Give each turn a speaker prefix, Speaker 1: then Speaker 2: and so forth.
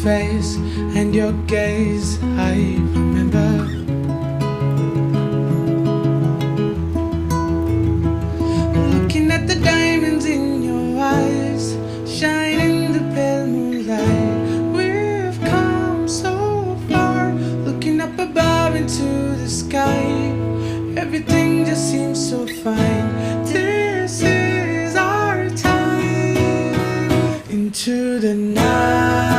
Speaker 1: face and your gaze, I remember. Looking at the diamonds in your eyes, shining the pale moonlight. We've come so far, looking up above into the sky. Everything just seems so fine. This is our time. Into the night.